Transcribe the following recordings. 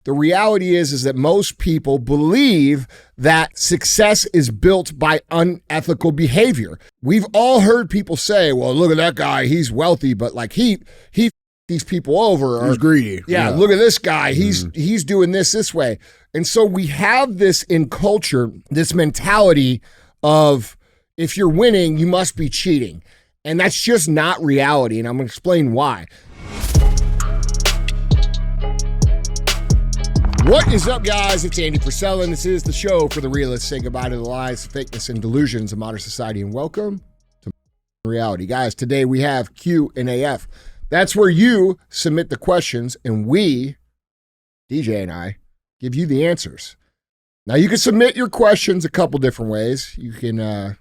The reality is that most people believe that success is built by unethical behavior. We've all heard people say, well, look at that guy, he's wealthy, but like he these people over. Or, he's greedy. Yeah, look at this guy, he's doing this way. And so we have this in culture, this mentality of if you're winning, you must be cheating. And that's just not reality, and I'm going to explain why. What is up, guys? It's Andy Frisella, and this is the show for the realists. Say goodbye to the lies, fakeness, and delusions of modern society, and welcome to reality. Guys, today we have Q&AF. That's where you submit the questions, and we, DJ and I, give you the answers. Now, you can submit your questions a couple different ways. You can...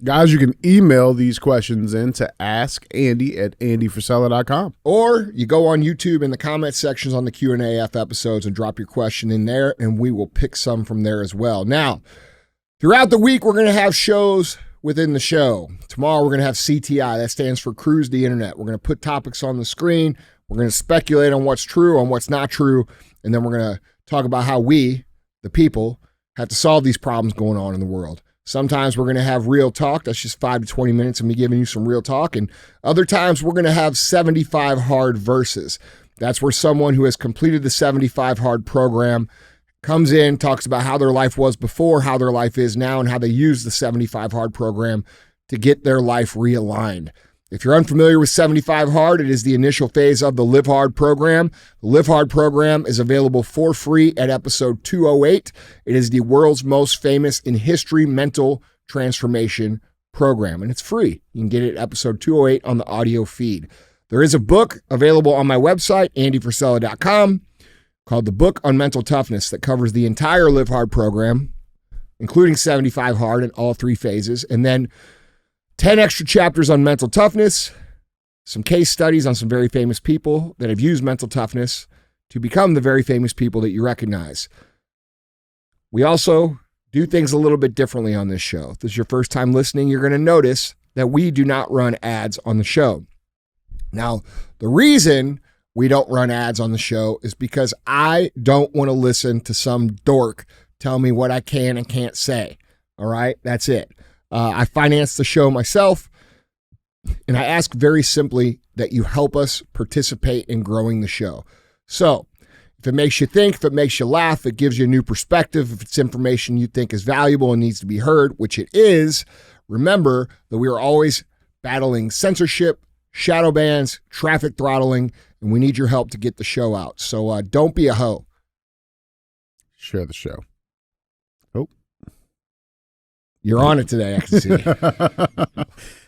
Guys, you can email these questions in to askandy@andyfrisella.com. Or you go on YouTube in the comment sections on the Q&AF episodes and drop your question in there, and we will pick some from there as well. Now, throughout the week, we're going to have shows within the show. Tomorrow, we're going to have CTI. That stands for Cruise the Internet. We're going to put topics on the screen. We're going to speculate on what's true, on what's not true, and then we're going to talk about how we, the people, have to solve these problems going on in the world. Sometimes we're going to have real talk. That's just 5 to 20 minutes of me giving you some real talk. And other times we're going to have 75 hard verses. That's where someone who has completed the 75 hard program comes in, talks about how their life was before, how their life is now, and how they use the 75 hard program to get their life realigned. If you're unfamiliar with 75 Hard, it is the initial phase of the Live Hard program. The Live Hard program is available for free at episode 208. It is the world's most famous in history mental transformation program, and it's free. You can get it at episode 208 on the audio feed. There is a book available on my website, andyfrisella.com, called The Book on Mental Toughness that covers the entire Live Hard program, including 75 Hard in all three phases, and then 10 extra chapters on mental toughness, some case studies on some very famous people that have used mental toughness to become the very famous people that you recognize. We also do things a little bit differently on this show. If this is your first time listening, you're going to notice that we do not run ads on the show. Now, the reason we don't run ads on the show is because I don't want to listen to some dork tell me what I can and can't say. All right? That's it. I finance the show myself, and I ask very simply that you help us participate in growing the show. So if it makes you think, if it makes you laugh, if it gives you a new perspective, if it's information you think is valuable and needs to be heard, which it is, remember that we are always battling censorship, shadow bans, traffic throttling, and we need your help to get the show out. So don't be a hoe. Share the show. You're on it today, I can see.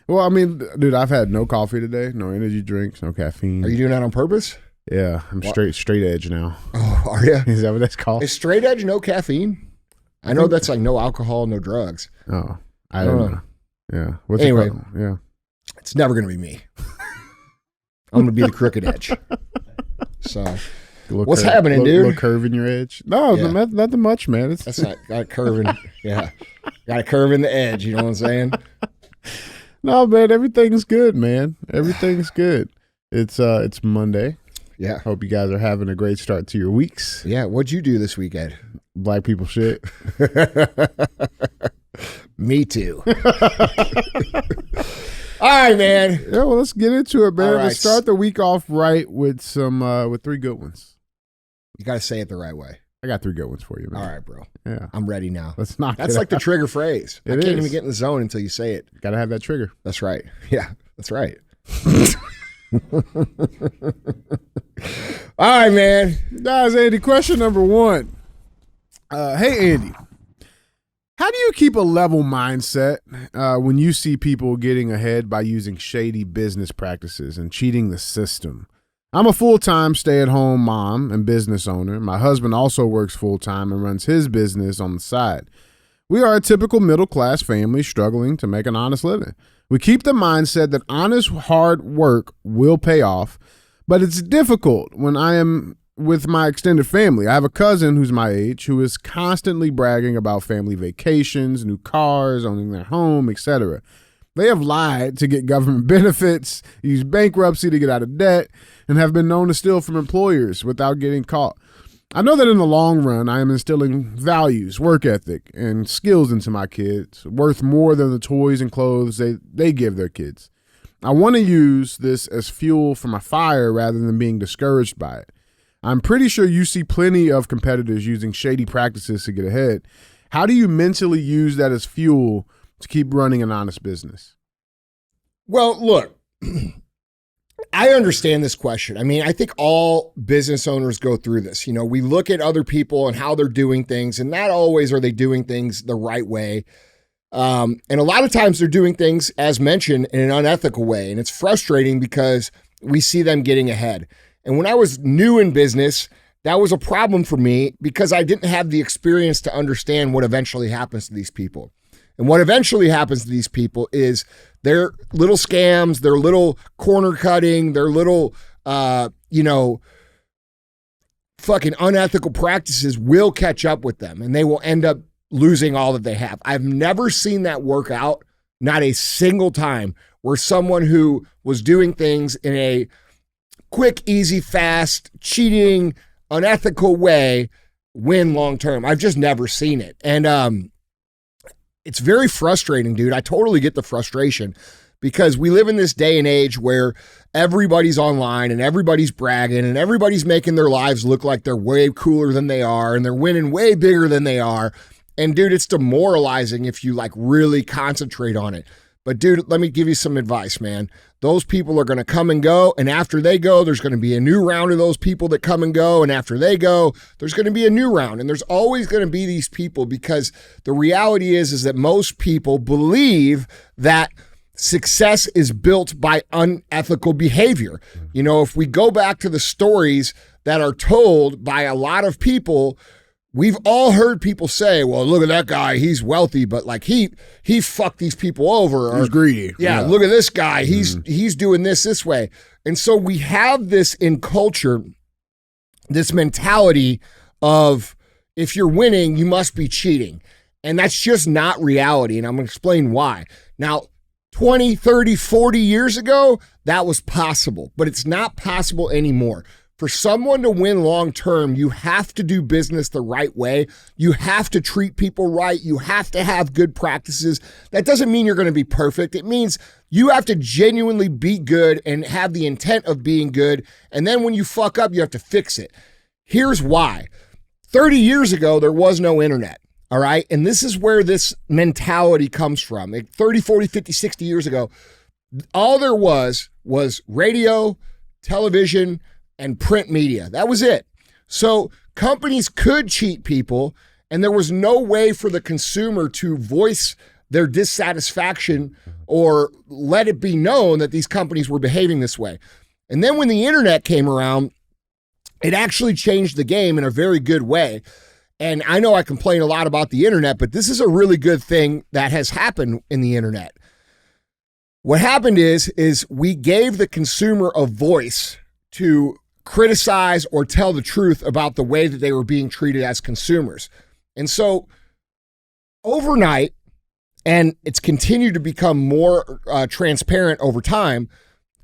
Well, I mean, dude, I've had no coffee today, no energy drinks, no caffeine. Are you doing that on purpose? Yeah, I'm straight edge now. Oh, are you? Is that what that's called? Is straight edge no caffeine? I know that's like no alcohol, no drugs. Oh, I don't know. Yeah. What's anyway, it called? Yeah. It's never going to be me. I'm going to be the crooked edge. So... What's happening, dude? Little curve in your edge? No, yeah. Nothing much, man. That's not got a curve in. Yeah, got a curve in the edge. You know what I'm saying? No, man. Everything's good, man. Everything's good. It's Monday. Yeah. Hope you guys are having a great start to your weeks. Yeah. What'd you do this weekend? Black people shit. Me too. All right, man. Yeah, well, let's get into it, man. All right. Let's start the week off right with with 3 good ones. You got to say it the right way. I got 3 good ones for you, man. All right, bro. Yeah. I'm ready now. Let's knock That's like the trigger phrase. I can't even get in the zone until you say it. Got to have that trigger. That's right. Yeah, that's right. All right, man. Guys, Andy, question number 1. Hey, Andy. How do you keep a level mindset when you see people getting ahead by using shady business practices and cheating the system? I'm a full-time stay-at-home mom and business owner. My husband also works full-time and runs his business on the side. We are a typical middle-class family struggling to make an honest living. We keep the mindset that honest, hard work will pay off, but it's difficult when I am with my extended family. I have a cousin who's my age who is constantly bragging about family vacations, new cars, owning their home, etc. They have lied to get government benefits, used bankruptcy to get out of debt, and have been known to steal from employers without getting caught. I know that in the long run, I am instilling values, work ethic, and skills into my kids, worth more than the toys and clothes they give their kids. I want to use this as fuel for my fire rather than being discouraged by it. I'm pretty sure you see plenty of competitors using shady practices to get ahead. How do you mentally use that as fuel to keep running an honest business? Well, look, I understand this question. I mean, I think all business owners go through this. You know, we look at other people and how they're doing things, and not always are they doing things the right way. And a lot of times they're doing things, as mentioned, in an unethical way. And it's frustrating because we see them getting ahead. And when I was new in business, that was a problem for me because I didn't have the experience to understand what eventually happens to these people. And what eventually happens to these people is their little scams, their little corner cutting, their little, fucking unethical practices will catch up with them, and they will end up losing all that they have. I've never seen that work out, not a single time, where someone who was doing things in a quick, easy, fast, cheating, unethical way win long term. I've just never seen it. And it's very frustrating, dude. I totally get the frustration because we live in this day and age where everybody's online and everybody's bragging and everybody's making their lives look like they're way cooler than they are and they're winning way bigger than they are. And dude, it's demoralizing if you like really concentrate on it. But dude, let me give you some advice, man. Those people are going to come and go. And after they go, there's going to be a new round of those people that come and go. And after they go, there's going to be a new round. And there's always going to be these people because the reality is that most people believe that success is built by unethical behavior. You know, if we go back to the stories that are told by a lot of people, we've all heard people say, well, look at that guy. He's wealthy, but like he fucked these people over. Or, he's greedy. Yeah, look at this guy. He's doing this way. And so we have this in culture, this mentality of if you're winning, you must be cheating. And that's just not reality. And I'm going to explain why. Now, 20, 30, 40 years ago, that was possible, but it's not possible anymore. For someone to win long term, you have to do business the right way. You have to treat people right. You have to have good practices. That doesn't mean you're going to be perfect. It means you have to genuinely be good and have the intent of being good. And then when you fuck up, you have to fix it. Here's why. 30 years ago, there was no internet. All right. And this is where this mentality comes from. 30, 40, 50, 60 years ago, all there was radio, television, and print media. That was it. So companies could cheat people, and there was no way for the consumer to voice their dissatisfaction or let it be known that these companies were behaving this way. And then when the internet came around, it actually changed the game in a very good way. And I know I complain a lot about the internet, but this is a really good thing that has happened in the internet. What happened is we gave the consumer a voice to criticize or tell the truth about the way that they were being treated as consumers. And so overnight, and it's continued to become more transparent over time,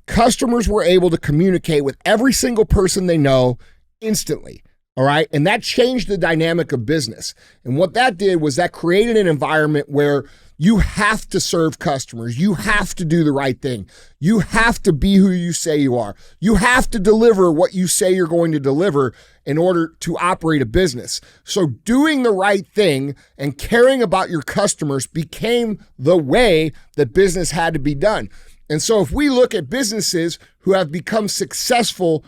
customers were able to communicate with every single person they know instantly. All right. And that changed the dynamic of business. And what that did was that created an environment where you have to serve customers. You have to do the right thing. You have to be who you say you are. You have to deliver what you say you're going to deliver in order to operate a business. So doing the right thing and caring about your customers became the way that business had to be done. And so if we look at businesses who have become successful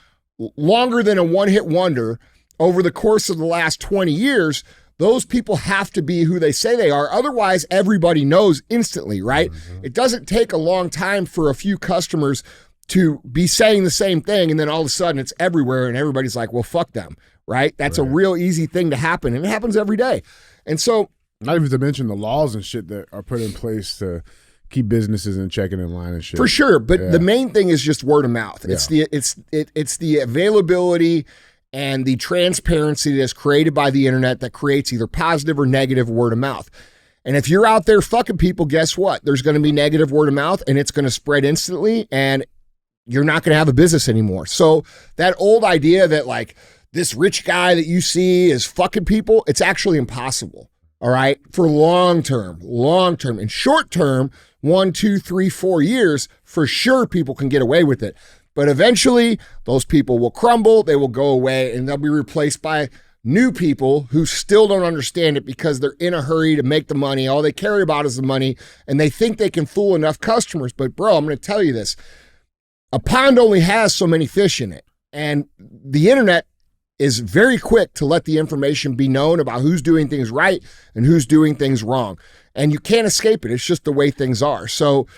longer than a one-hit wonder over the course of the last 20 years, those people have to be who they say they are. Otherwise, everybody knows instantly, right? Mm-hmm. It doesn't take a long time for a few customers to be saying the same thing, and then all of a sudden it's everywhere, and everybody's like, well, fuck them, right? That's right. A real easy thing to happen, and it happens every day. And so... not even to mention the laws and shit that are put in place to keep businesses in checking in line and shit. For sure, but the main thing is just word of mouth. Yeah. It's the availability and the transparency that's created by the internet that creates either positive or negative word of mouth. And if you're out there fucking people, guess what? There's going to be negative word of mouth, and it's going to spread instantly, and you're not going to have a business anymore. So that old idea that like this rich guy that you see is fucking people, it's actually impossible. All right. For long term. In short term, 1, 2, 3, 4 years, for sure people can get away with it. But eventually those people will crumble, they will go away, and they'll be replaced by new people who still don't understand it because they're in a hurry to make the money. All they care about is the money, and they think they can fool enough customers. But bro, I'm going to tell you this. A pond only has so many fish in it, and the internet is very quick to let the information be known about who's doing things right and who's doing things wrong. And you can't escape it. It's just the way things are. So,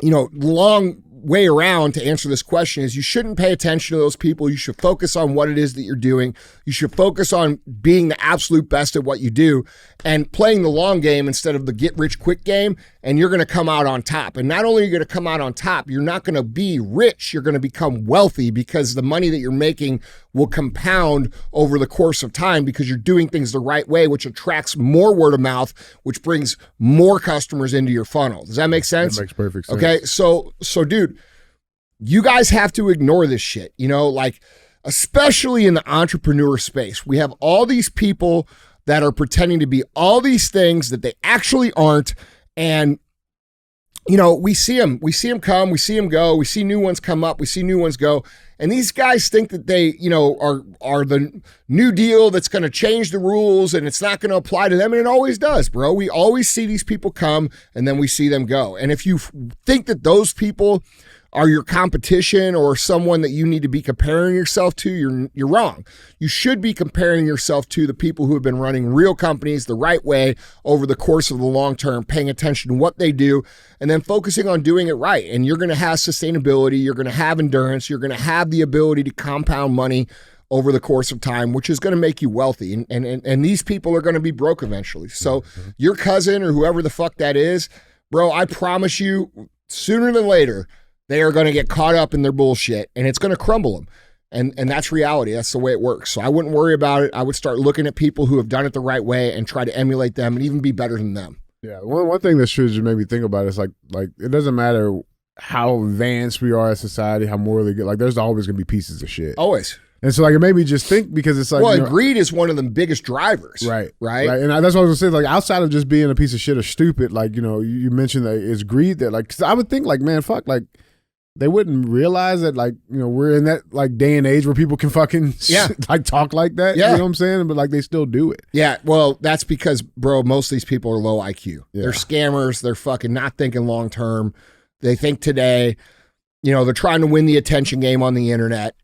long way around to answer this question is you shouldn't pay attention to those people. You should focus on what it is that you're doing. You should focus on being the absolute best at what you do and playing the long game instead of the get rich quick game, and you're going to come out on top. And not only are you going to come out on top, you're not going to be rich, you're going to become wealthy because the money that you're making will compound over the course of time because you're doing things the right way, which attracts more word of mouth, which brings more customers into your funnel. Does that make sense? That makes perfect sense. Okay, so dude, you guys have to ignore this shit, especially in the entrepreneur space. We have all these people that are pretending to be all these things that they actually aren't. And, we see them come, we see them go, we see new ones come up, we see new ones go. And these guys think that they, are the new deal that's going to change the rules and it's not going to apply to them. And it always does, bro. We always see these people come and then we see them go. And if you think that those people are your competition or someone that you need to be comparing yourself to, you're wrong. You should be comparing yourself to the people who have been running real companies the right way over the course of the long term, paying attention to what they do, and then focusing on doing it right. And you're going to have sustainability, you're going to have endurance, you're going to have the ability to compound money over the course of time, which is going to make you wealthy. And these people are going to be broke eventually. So your cousin or whoever the fuck that is, bro, I promise you, sooner than later, they are going to get caught up in their bullshit and it's going to crumble them. And that's reality. That's the way it works. So I wouldn't worry about it. I would start looking at people who have done it the right way and try to emulate them and even be better than them. Yeah. One thing that should just made me think about it is like it doesn't matter how advanced we are as society, how morally good, there's always going to be pieces of shit. Always. And so it made me just think because it's like, well, greed is one of the biggest drivers. Right. And that's what I was gonna say. Outside of just being a piece of shit or stupid, you mentioned that it's greed that cause I would think man, fuck, they wouldn't realize that we're in that day and age where people can fucking talk like that. Yeah. You know what I'm saying? But they still do it. Yeah. Well, that's because, bro, most of these people are low IQ. Yeah. They're scammers. They're fucking not thinking long term. They think today, they're trying to win the attention game on the internet.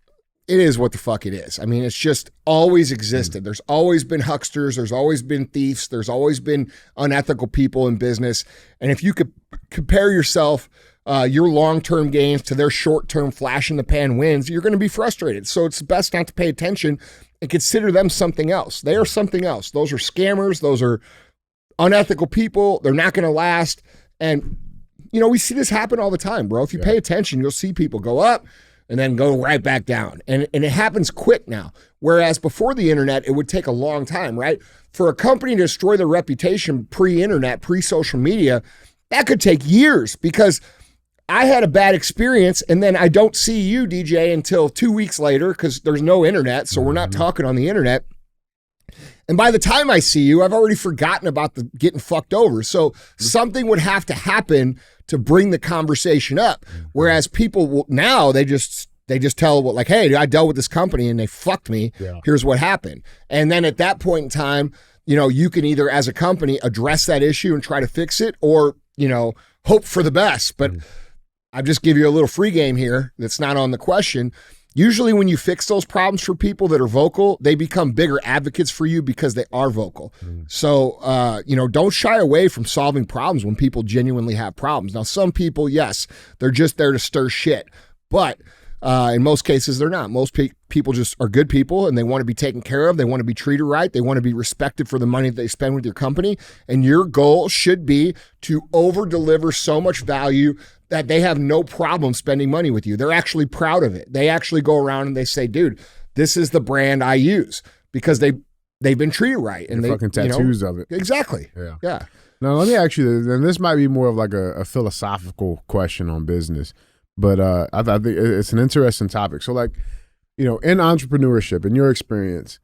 It is what the fuck it is. I mean, it's just always existed. There's always been hucksters. There's always been thieves. There's always been unethical people in business. And if you could compare yourself, your long-term gains to their short-term flash-in-the-pan wins, you're going to be frustrated. So it's best not to pay attention and consider them something else. They are something else. Those are scammers. Those are unethical people. They're not going to last. And, we see this happen all the time, bro. If you pay attention, you'll see people go up and then go right back down. And it happens quick now. Whereas before the internet, it would take a long time, right? For a company to destroy their reputation pre-internet, pre-social media, that could take years because I had a bad experience and then I don't see you, DJ, until 2 weeks later because there's no internet, so we're not talking on the internet. And by the time I see you, I've already forgotten about the getting fucked over. So something would have to happen to bring the conversation up. Whereas people will, now they just tell hey, I dealt with this company and they fucked me. Yeah. Here's what happened. And then at that point in time, you can either as a company address that issue and try to fix it or, hope for the best. But I'll just give you a little free game here that's not on the question. Usually when you fix those problems for people that are vocal, they become bigger advocates for you because they are vocal. So, don't shy away from solving problems when people genuinely have problems. Now, some people, yes, they're just there to stir shit. But in most cases, they're not. Most people just are good people and they want to be taken care of. They want to be treated right. They want to be respected for the money that they spend with your company. And your goal should be to over-deliver so much value that they have no problem spending money with you. They're actually proud of it. They actually go around and they say, dude, this is the brand I use because they've been treated right. And they fucking tattoos of it. Exactly. Yeah. Now, let me ask you this, and this might be more of a philosophical question on business, but I think it's an interesting topic. So in entrepreneurship, in your experience,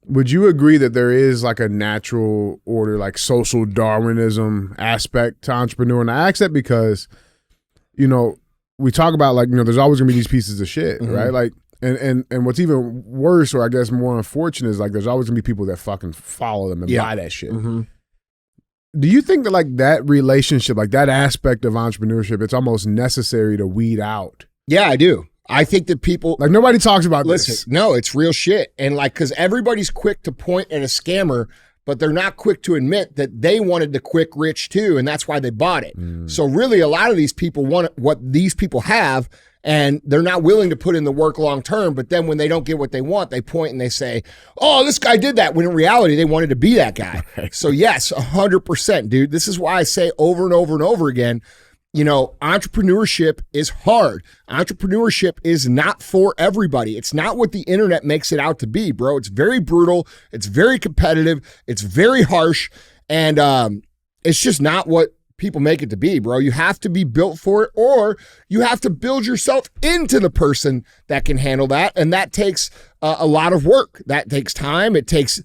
would you agree that there is like a natural order, like social Darwinism aspect to entrepreneur? And I ask that because, we talk about like, there's always gonna be these pieces of shit, right? Like, and what's even worse, or I guess more unfortunate, is like there's always gonna be people that fucking follow them and buy that shit. Do you think that like that relationship, like that aspect of entrepreneurship, it's almost necessary to weed out? Yeah, I do. I think that people like nobody talks about this. No, it's real shit. And like, cause everybody's quick to point at a scammer, but they're not quick to admit that they wanted the quick rich too. And that's why they bought it. So really a lot of these people want what these people have, and they're not willing to put in the work long term. But then when they don't get what they want, they point and they say, oh, this guy did that. When in reality, they wanted to be that guy. So yes, 100%, dude. This is why I say over and over and over again, entrepreneurship is hard. Entrepreneurship is not for everybody. It's not what the internet makes it out to be, bro. It's very brutal. It's very competitive. It's very harsh. And it's just not what people make it to be, bro. You have to be built for it, or you have to build yourself into the person that can handle that. And that takes a lot of work. That takes time. It takes,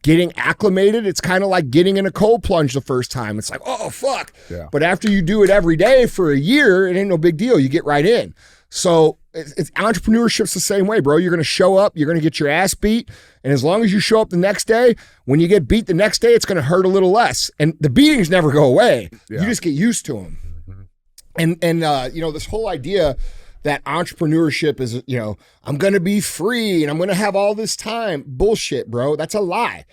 getting acclimated. It's kind of like getting in a cold plunge the first time. It's like, oh, fuck. Yeah. But after you do it every day for a year, it ain't no big deal. You get right in. So entrepreneurship's the same way, bro. You're going to show up. You're going to get your ass beat. And as long as you show up the next day, when you get beat the next day, it's going to hurt a little less. And the beatings never go away. Yeah. You just get used to them. And this whole idea that entrepreneurship is, I'm going to be free and I'm going to have all this time. Bullshit, bro. That's a lie.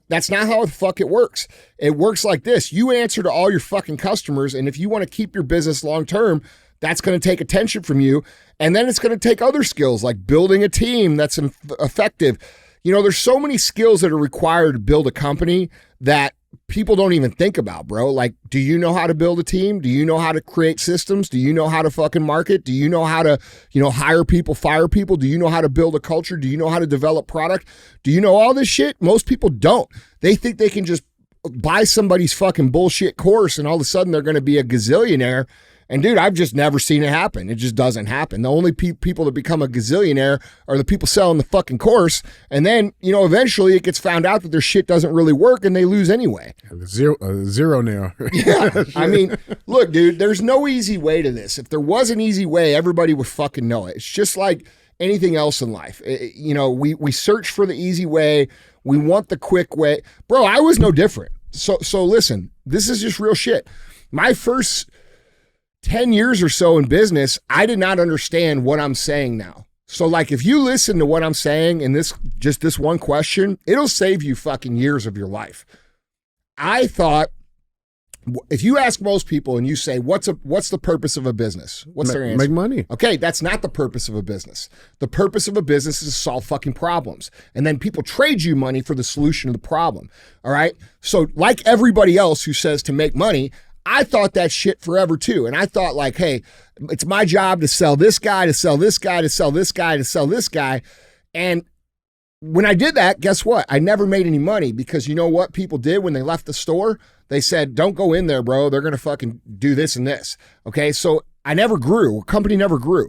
That's not how the fuck it works. It works like this. You answer to all your fucking customers. And if you want to keep your business long-term, that's going to take attention from you. And then it's going to take other skills like building a team that's effective. There's so many skills that are required to build a company that people don't even think about, bro. Like, do you know how to build a team? Do you know how to create systems? Do you know how to fucking market? Do you know how to, hire people, fire people? Do you know how to build a culture? Do you know how to develop product? Do you know all this shit? Most people don't. They think they can just buy somebody's fucking bullshit course and all of a sudden they're going to be a gazillionaire. And dude, I've just never seen it happen. It just doesn't happen. The only people that become a gazillionaire are the people selling the fucking course. And then, eventually it gets found out that their shit doesn't really work and they lose anyway. Zero now. Yeah. I mean, look, dude, there's no easy way to this. If there was an easy way, everybody would fucking know it. It's just like anything else in life. We search for the easy way. We want the quick way. Bro, I was no different. So listen, this is just real shit. My first 10 years or so in business, I did not understand what I'm saying now. So like, if you listen to what I'm saying in this one question, it'll save you fucking years of your life. I thought, if you ask most people and you say, what's the purpose of a business? What's their answer? Make money. Okay, that's not the purpose of a business. The purpose of a business is to solve fucking problems. And then people trade you money for the solution of the problem. All right? So like everybody else who says to make money, I thought that shit forever too. And I thought like, hey, it's my job to sell this guy, to sell this guy, to sell this guy, to sell this guy. And when I did that, guess what? I never made any money, because you know what people did when they left the store? They said, don't go in there, bro. They're going to fucking do this and this. Okay. So I never grew. A company never grew.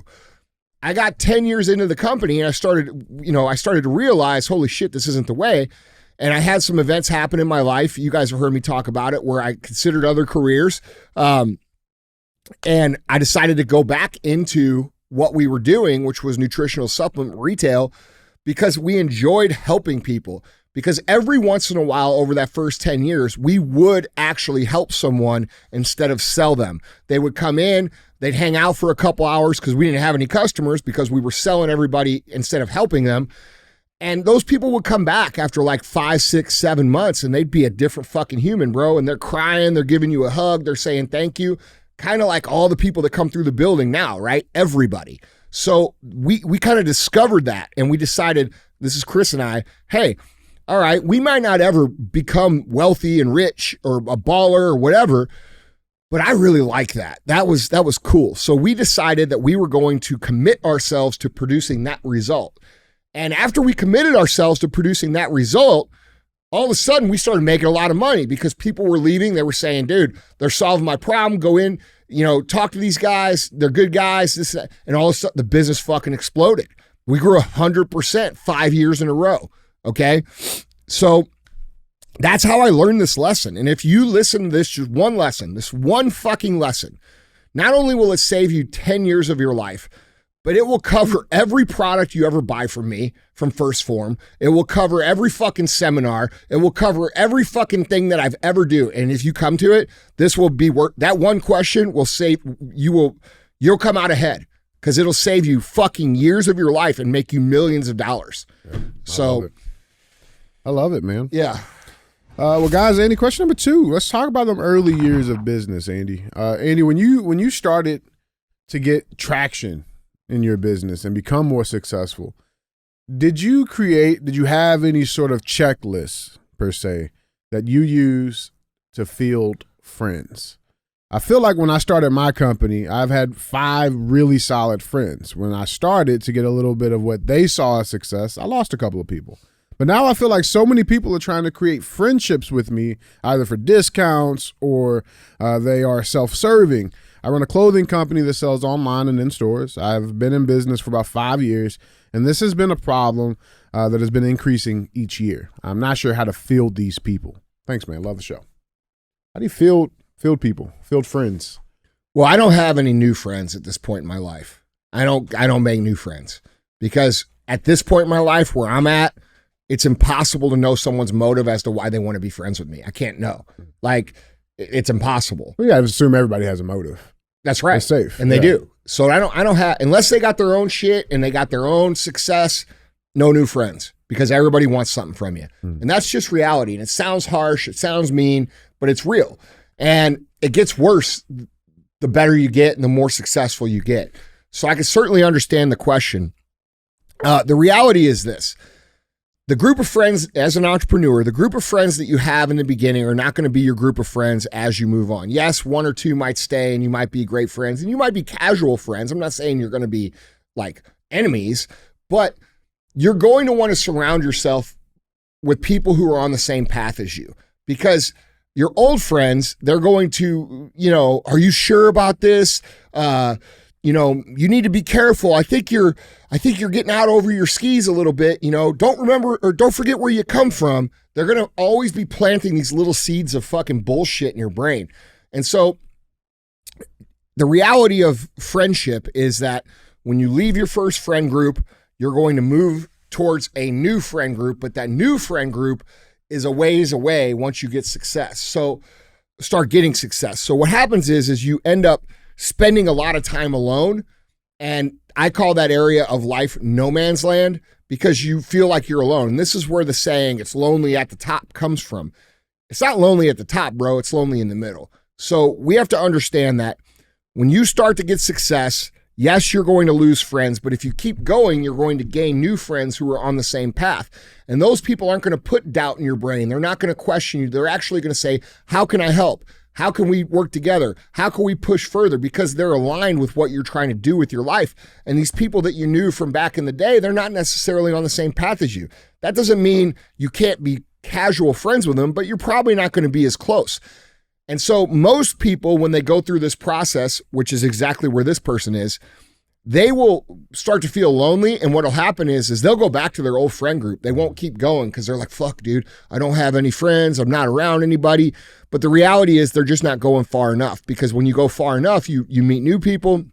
I got 10 years into the company and I started to realize, holy shit, this isn't the way. And I had some events happen in my life. You guys have heard me talk about it, where I considered other careers. And I decided to go back into what we were doing, which was nutritional supplement retail, because we enjoyed helping people. Because every once in a while over that first 10 years, we would actually help someone instead of sell them. They would come in, they'd hang out for a couple hours because we didn't have any customers, because we were selling everybody instead of helping them. And those people would come back after like 5, 6, 7 months, and they'd be a different fucking human, bro. And they're crying, they're giving you a hug, they're saying thank you. Kind of like all the people that come through the building now, right? Everybody. So we kind of discovered that, and we decided, this is Chris and I, hey, all right, we might not ever become wealthy and rich or a baller or whatever, but I really like that. That was cool. So we decided that we were going to commit ourselves to producing that result. And after we committed ourselves to producing that result, all of a sudden we started making a lot of money, because people were leaving. They were saying, dude, they're solving my problem. Go in, talk to these guys. They're good guys. This, that. And all of a sudden the business fucking exploded. We grew 100% 5 years in a row. Okay. So that's how I learned this lesson. And if you listen to this, just one lesson, this one fucking lesson, not only will it save you 10 years of your life, but it will cover every product you ever buy from me, from First Form. It will cover every fucking seminar. It will cover every fucking thing that I've ever do. And if you come to it, this will be work. That one question will save you'll come out ahead because it'll save you fucking years of your life and make you millions of dollars. Yeah, I love it, man. Yeah. Well, guys, Andy, question number 2. Let's talk about them early years of business, Andy. Andy, when you started to get traction in your business and become more successful, did you have any sort of checklist per se that you use to field friends? I feel like when I started my company, I've had 5 really solid friends. When I started to get a little bit of what they saw as success, I lost a couple of people. But now I feel like so many people are trying to create friendships with me, either for discounts or they are self-serving. I run a clothing company that sells online and in stores. I've been in business for about 5 years, and this has been a problem that has been increasing each year. I'm not sure how to field these people. Thanks, man. Love the show. How do you field people, field friends? Well, I don't have any new friends at this point in my life. I don't make new friends because at this point in my life where I'm at, it's impossible to know someone's motive as to why they want to be friends with me. I can't know. Like, it's impossible. We gotta assume everybody has a motive. That's right. They're safe. And they do. So I don't have, unless they got their own shit and they got their own success, no new friends because everybody wants something from you. And that's just reality. And it sounds harsh. It sounds mean, but it's real. And it gets worse the better you get and the more successful you get. So I can certainly understand the question. The reality is this. The group of friends, as an entrepreneur, the group of friends that you have in the beginning are not going to be your group of friends as you move on. Yes, 1 or 2 might stay and you might be great friends and you might be casual friends. I'm not saying you're going to be like enemies, but you're going to want to surround yourself with people who are on the same path as you because your old friends, they're going to, are you sure about this? You need to be careful. I think you're getting out over your skis a little bit. Don't remember or don't forget where you come from. They're going to always be planting these little seeds of fucking bullshit in your brain. And so the reality of friendship is that when you leave your first friend group, you're going to move towards a new friend group, but that new friend group is a ways away once you get success. So start getting success. So what happens is you end up spending a lot of time alone. And I call that area of life no man's land because you feel like you're alone. And this is where the saying, it's lonely at the top comes from. It's not lonely at the top, bro. It's lonely in the middle. So we have to understand that when you start to get success, yes, you're going to lose friends, but if you keep going, you're going to gain new friends who are on the same path. And those people aren't going to put doubt in your brain. They're not going to question you. They're actually going to say, how can I help? How can we work together? How can we push further? Because they're aligned with what you're trying to do with your life. And these people that you knew from back in the day, they're not necessarily on the same path as you. That doesn't mean you can't be casual friends with them, but you're probably not going to be as close. And so most people, when they go through this process, which is exactly where this person is, they will start to feel lonely. And what'll happen is they'll go back to their old friend group. They won't keep going because they're like, fuck, dude, I don't have any friends. I'm not around anybody. But the reality is they're just not going far enough because when you go far enough, you meet new people,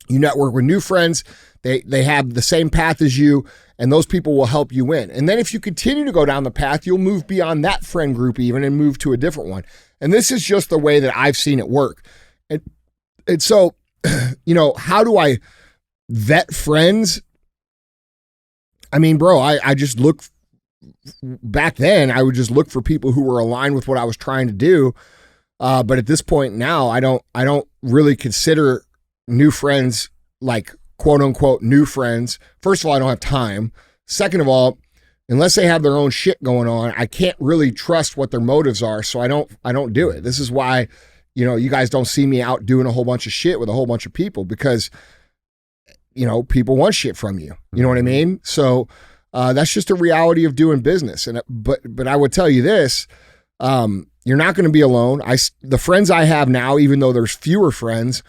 you network with new friends. They have the same path as you, and those people will help you win. And then if you continue to go down the path, you'll move beyond that friend group even and move to a different one. And this is just the way that I've seen it work. And so, how do I vet friends? I mean, bro, I just look back then, I would just look for people who were aligned with what I was trying to do. But at this point now, I don't really consider new friends like quote unquote new friends. First of all, I don't have time. Second of all, unless they have their own shit going on, I can't really trust what their motives are. So I don't do it. This is why, you guys don't see me out doing a whole bunch of shit with a whole bunch of people because, people want shit from you. You know what I mean? So that's just a reality of doing business. And but I would tell you this, you're not going to be alone. The friends I have now, even though there's fewer friends,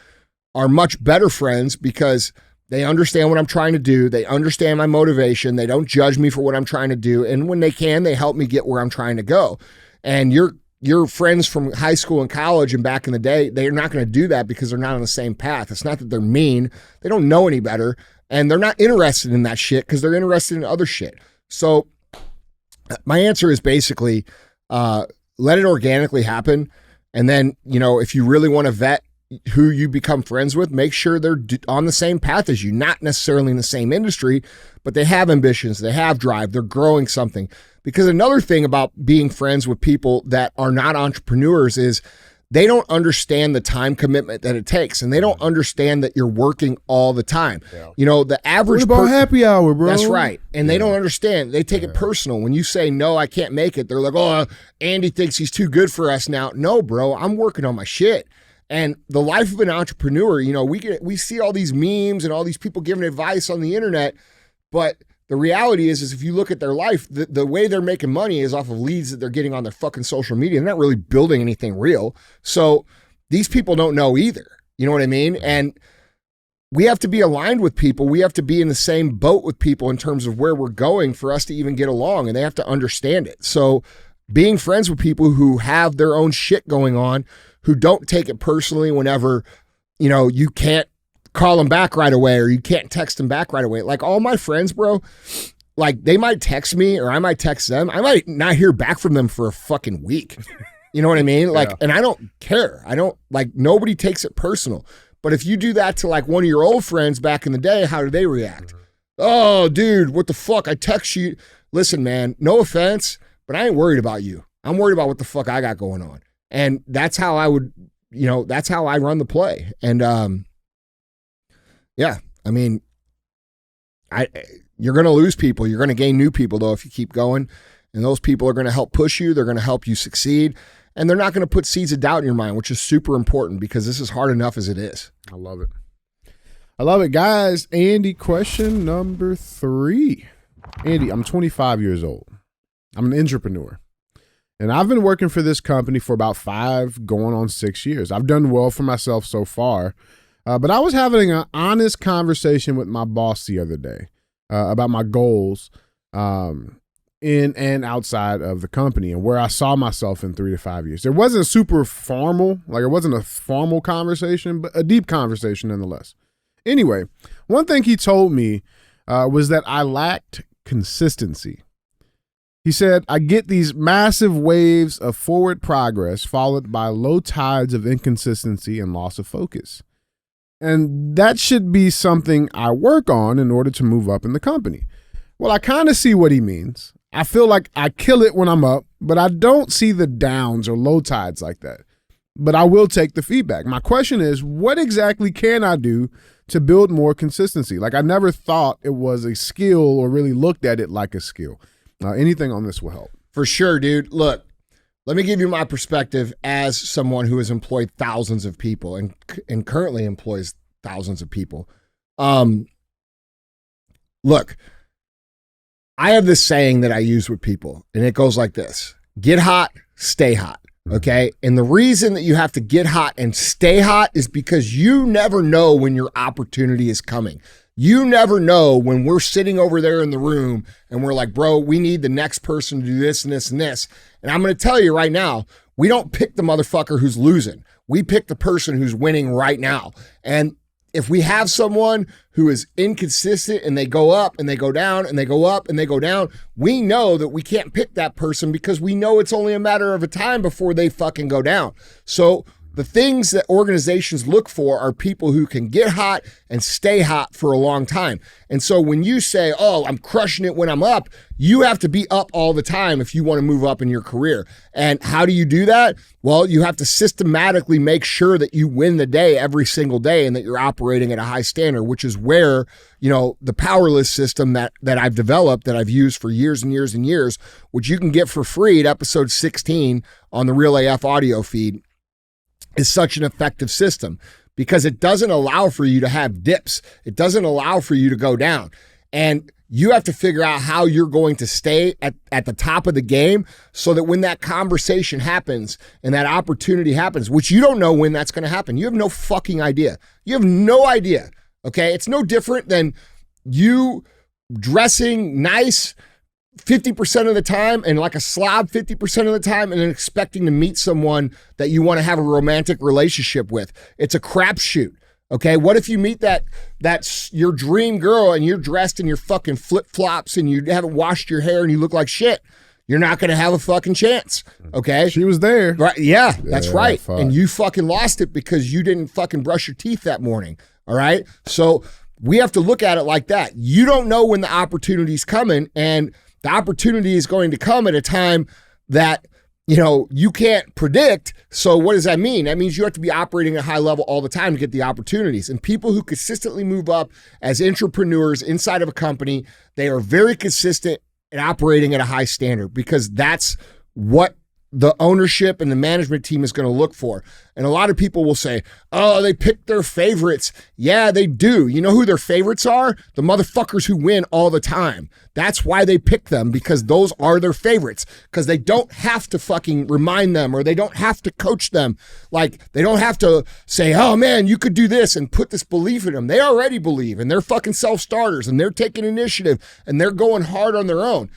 are much better friends because They understand what I'm trying to do. They understand my motivation. They don't judge me for what I'm trying to do. And when they can, they help me get where I'm trying to go. And your friends from high school and college and back in the day, they're not going to do that because they're not on the same path. It's not that they're mean. They don't know any better. And they're not interested in that shit because they're interested in other shit. So my answer is basically let it organically happen. And then, if you really want to vet who you become friends with, make sure they're on the same path as you, not necessarily in the same industry, but they have ambitions, they have drive, they're growing something. Because another thing about being friends with people that are not entrepreneurs is they don't understand the time commitment that it takes, and they don't understand that you're working all the time. Yeah. The average what about happy hour, bro? That's right. And they don't understand. They take it personal. When you say, no, I can't make it, they're like, oh, Andy thinks he's too good for us now. No, bro, I'm working on my shit. And the life of an entrepreneur, we see all these memes and all these people giving advice on the internet, but the reality is if you look at their life, the way they're making money is off of leads that they're getting on their fucking social media. They're not really building anything real. So these people don't know either. You know what I mean? And we have to be aligned with people. We have to be in the same boat with people in terms of where we're going for us to even get along, and they have to understand it. So being friends with people who have their own shit going on, who don't take it personally whenever, you can't call them back right away or you can't text them back right away. Like all my friends, bro, like they might text me or I might text them. I might not hear back from them for a fucking week. You know what I mean? Like, and I don't care. Nobody takes it personal. But if you do that to like one of your old friends back in the day, how do they react? Oh, dude, what the fuck? I text you. Listen, man, no offense, but I ain't worried about you. I'm worried about what the fuck I got going on. And that's how I would, that's how I run the play. And, yeah, I mean, you're going to lose people. You're going to gain new people, though, if you keep going. And those people are going to help push you. They're going to help you succeed. And they're not going to put seeds of doubt in your mind, which is super important because this is hard enough as it is. I love it. I love it, guys. Andy, question number 3. Andy, I'm 25 years old. I'm an entrepreneur. And I've been working for this company for about 5, going on 6 years. I've done well for myself so far. But I was having an honest conversation with my boss the other day about my goals in and outside of the company and where I saw myself in 3 to 5 years. It wasn't super formal, like it wasn't a formal conversation, but a deep conversation nonetheless. Anyway, one thing he told me was that I lacked consistency. He said, I get these massive waves of forward progress followed by low tides of inconsistency and loss of focus. And that should be something I work on in order to move up in the company. Well, I kind of see what he means. I feel like I kill it when I'm up, but I don't see the downs or low tides like that. But I will take the feedback. My question is, what exactly can I do to build more consistency? Like I never thought it was a skill or really looked at it like a skill. Anything on this will help. For sure, dude. Look, let me give you my perspective as someone who has employed thousands of people and currently employs thousands of people. Look, I have this saying that I use with people, and it goes like this: get hot, stay hot. Okay. And the reason that you have to get hot and stay hot is because you never know when your opportunity is coming. You never know when we're sitting over there in the room and we're like, bro, we need the next person to do this and this and this. And I'm going to tell you right now, we don't pick the motherfucker who's losing. We pick the person who's winning right now. And if we have someone who is inconsistent and they go up and they go down and they go up and they go down, we know that we can't pick that person because we know it's only a matter of a time before they fucking go down. So the things that organizations look for are people who can get hot and stay hot for a long time. And so when you say, oh, I'm crushing it when I'm up, you have to be up all the time if you want to move up in your career. And how do you do that? Well, you have to systematically make sure that you win the day every single day and that you're operating at a high standard, which is where, the powerless system that I've developed, that I've used for years and years and years, which you can get for free at episode 16 on the Real AF audio feed, is such an effective system because it doesn't allow for you to have dips. It doesn't allow for you to go down. And you have to figure out how you're going to stay at the top of the game so that when that conversation happens and that opportunity happens, which you don't know when that's going to happen. You have no fucking idea. You have no idea. Okay. It's no different than you dressing nice 50% of the time and like a slob 50% of the time and then expecting to meet someone that you want to have a romantic relationship with. It's a crapshoot. Okay, what if you meet that's your dream girl and you're dressed in your fucking flip-flops and you haven't washed your hair and you look like shit? You're not going to have a fucking chance, okay? She was there. Right? Yeah, that's right. And you fucking lost it because you didn't fucking brush your teeth that morning, all right? So we have to look at it like that. You don't know when the opportunity's coming, and the opportunity is going to come at a time that, you know, you can't predict. So what does that mean? That means you have to be operating at a high level all the time to get the opportunities. And people who consistently move up as entrepreneurs inside of a company, they are very consistent at operating at a high standard because that's what the ownership and the management team is going to look for. And a lot of people will say, oh, they pick their favorites. Yeah, they do. You know who their favorites are? The motherfuckers who win all the time. That's why they pick them, because those are their favorites, because they don't have to fucking remind them, or they don't have to coach them. Like, they don't have to say, oh man, you could do this, and put this belief in them. They already believe, and they're fucking self-starters, and they're taking initiative, and they're going hard on their own.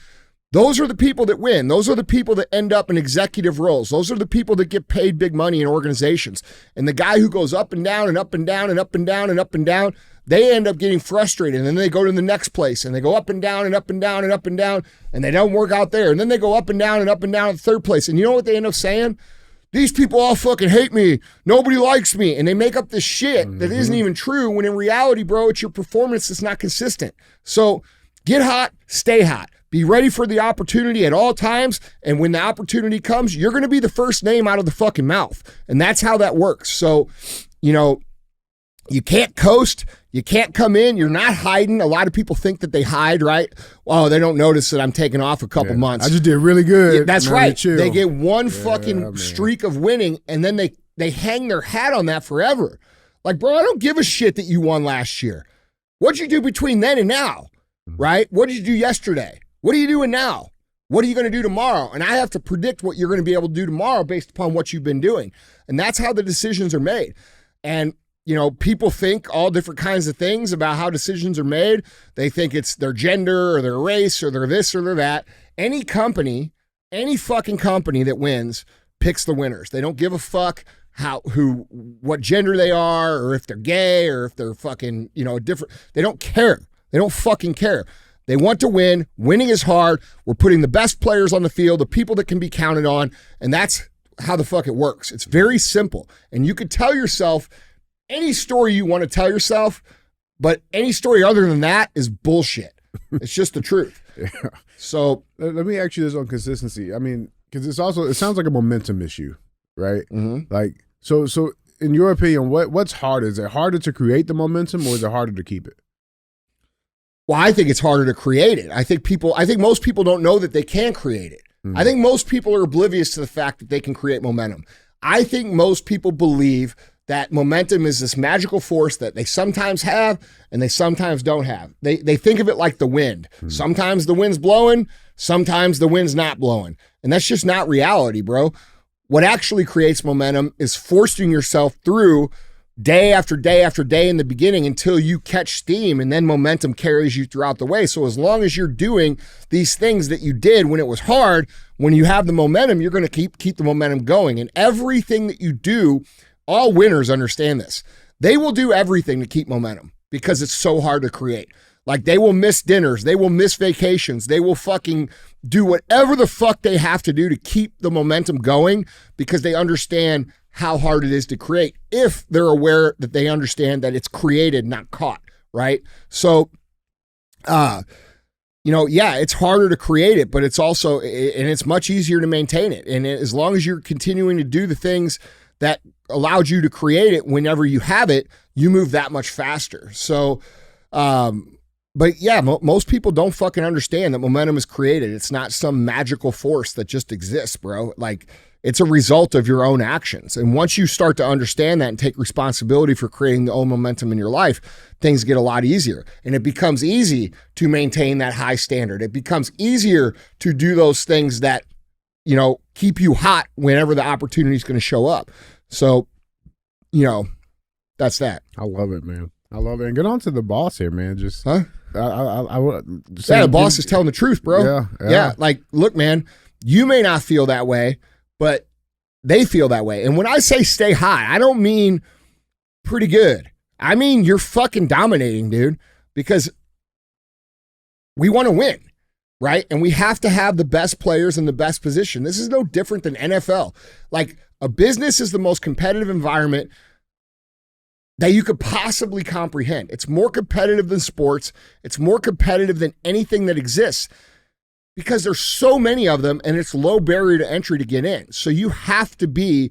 Those are the people that win. Those are the people that end up in executive roles. Those are the people that get paid big money in organizations. And the guy who goes up and down and up and down and up and down and up and down, they end up getting frustrated. And then they go to the next place and they go up and down and up and down and up and down, and they don't work out there. And then they go up and down and up and down at the third place. And you know what they end up saying? These people all fucking hate me. Nobody likes me. And they make up this shit that isn't even true, when in reality, bro, it's your performance that's not consistent. So get hot, stay hot. Be ready for the opportunity at all times, and when the opportunity comes, you're going to be the first name out of the fucking mouth, and that's how that works. So, you know, you can't coast. You can't come in. You're not hiding. A lot of people think that they hide, right? Oh, they don't notice that I'm taking off a couple months. I just did really good. Yeah, that's right. They get one fucking streak of winning, and then they hang their hat on that forever. Like, bro, I don't give a shit that you won last year. What'd you do between then and now, right? What did you do yesterday? What are you doing now? What are you going to do tomorrow? And I have to predict what you're going to be able to do tomorrow based upon what you've been doing. And that's how the decisions are made. And, you know, people think all different kinds of things about how decisions are made. They think it's their gender or their race or their this or their that. Any company, any fucking company that wins picks the winners. They don't give a fuck what gender they are, or if they're gay, or if they're fucking, you know, different. They don't care. They don't fucking care. They want to win. Winning is hard. We're putting the best players on the field, the people that can be counted on, and that's how the fuck it works. It's very simple. And you could tell yourself any story you want to tell yourself, but any story other than that is bullshit. It's just the truth. Yeah. So let me ask you this on consistency. I mean, because it sounds like a momentum issue, right? Mm-hmm. Like, so in your opinion, what's harder? Is it harder to create the momentum, or is it harder to keep it? Well, I think it's harder to create it. I think most people don't know that they can create it. I think most people are oblivious to the fact that they can create momentum. I think most people believe that momentum is this magical force that they sometimes have and they sometimes don't have. They think of it like the wind. Sometimes the wind's blowing, sometimes the wind's not blowing. And that's just not reality, bro. What actually creates momentum is forcing yourself through day after day after day in the beginning until you catch steam, and then momentum carries you throughout the way. So as long as you're doing these things that you did when it was hard, when you have the momentum, you're going to keep the momentum going. And everything that you do, all winners understand this. They will do everything to keep momentum because it's so hard to create. Like, they will miss dinners, they will miss vacations, they will fucking do whatever the fuck they have to do to keep the momentum going, because they understand how hard it is to create, if they're aware that they understand that it's created, not caught, right? So, you know, yeah, it's harder to create it, but it's also, and it's much easier to maintain it. And as long as you're continuing to do the things that allowed you to create it, whenever you have it, you move that much faster. So, but yeah, most people don't fucking understand that momentum is created. It's not some magical force that just exists, bro. Like, it's a result of your own actions. And once you start to understand that and take responsibility for creating the own momentum in your life, things get a lot easier. And it becomes easy to maintain that high standard. It becomes easier to do those things that, you know, keep you hot whenever the opportunity is going to show up. So, you know, that's that. I love it, man. I love it. And get on to the boss here, man. Just Huh? The boss is telling the truth, bro. Yeah. Like, look, man, you may not feel that way, but they feel that way. And when I say stay high, I don't mean pretty good. I mean you're fucking dominating, dude, because we want to win, right? And we have to have the best players in the best position. This is no different than NFL. Like, a business is the most competitive environment that you could possibly comprehend. It's more competitive than sports. It's more competitive than anything that exists because there's so many of them and it's low barrier to entry to get in. So you have to be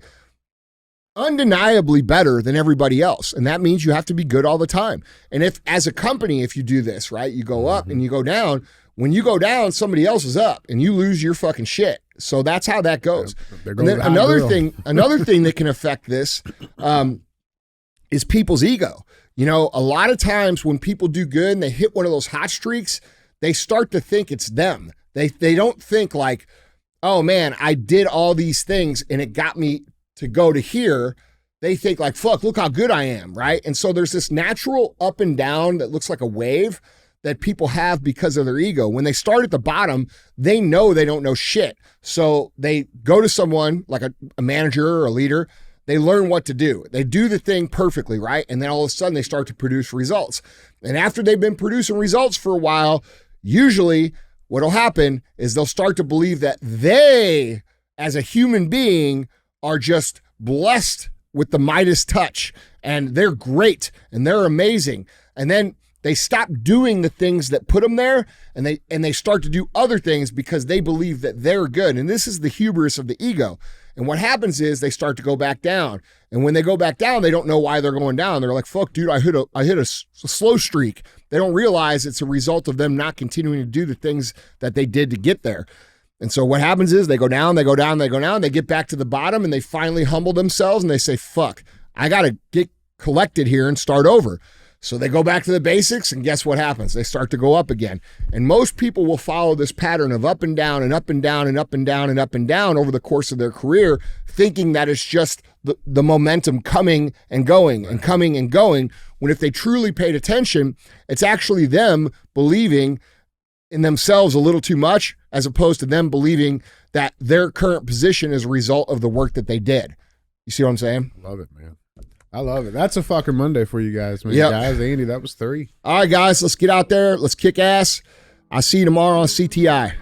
undeniably better than everybody else. And that means you have to be good all the time. And if, as a company, if you do this, right, you go up and you go down, when you go down, somebody else is up and you lose your fucking shit. So that's how that goes. And then another thing that can affect this, is people's ego. You know, a lot of times when people do good and they hit one of those hot streaks, they start to think it's them. They don't think like, oh man, I did all these things and it got me to go to here. They think like, fuck, look how good I am, right? And so there's this natural up and down that looks like a wave that people have because of their ego. When they start at the bottom, they know they don't know shit. So they go to someone like a manager or a leader. They learn what to do. They do the thing perfectly, right? And then all of a sudden they start to produce results. And after they've been producing results for a while, usually what'll happen is they'll start to believe that they, as a human being, are just blessed with the Midas touch and they're great and they're amazing. And then they stop doing the things that put them there and they start to do other things because they believe that they're good. And this is the hubris of the ego. And what happens is they start to go back down. And when they go back down, they don't know why they're going down. They're like, fuck, dude, I hit a slow streak. They don't realize it's a result of them not continuing to do the things that they did to get there. And so what happens is they go down, they go down, they go down, they get back to the bottom and they finally humble themselves and they say, fuck, I got to get collected here and start over. So they go back to the basics and guess what happens? They start to go up again. And most people will follow this pattern of up and down and up and down and up and down and up and down over the course of their career, thinking that it's just the momentum coming and going and coming and going, when if they truly paid attention, it's actually them believing in themselves a little too much as opposed to them believing that their current position is a result of the work that they did. You see what I'm saying? Love it, man. I love it. That's a fucking Monday for you guys, man. Yep. Guys, Andy, that was 3. All right, guys, let's get out there. Let's kick ass. I'll see you tomorrow on CTI.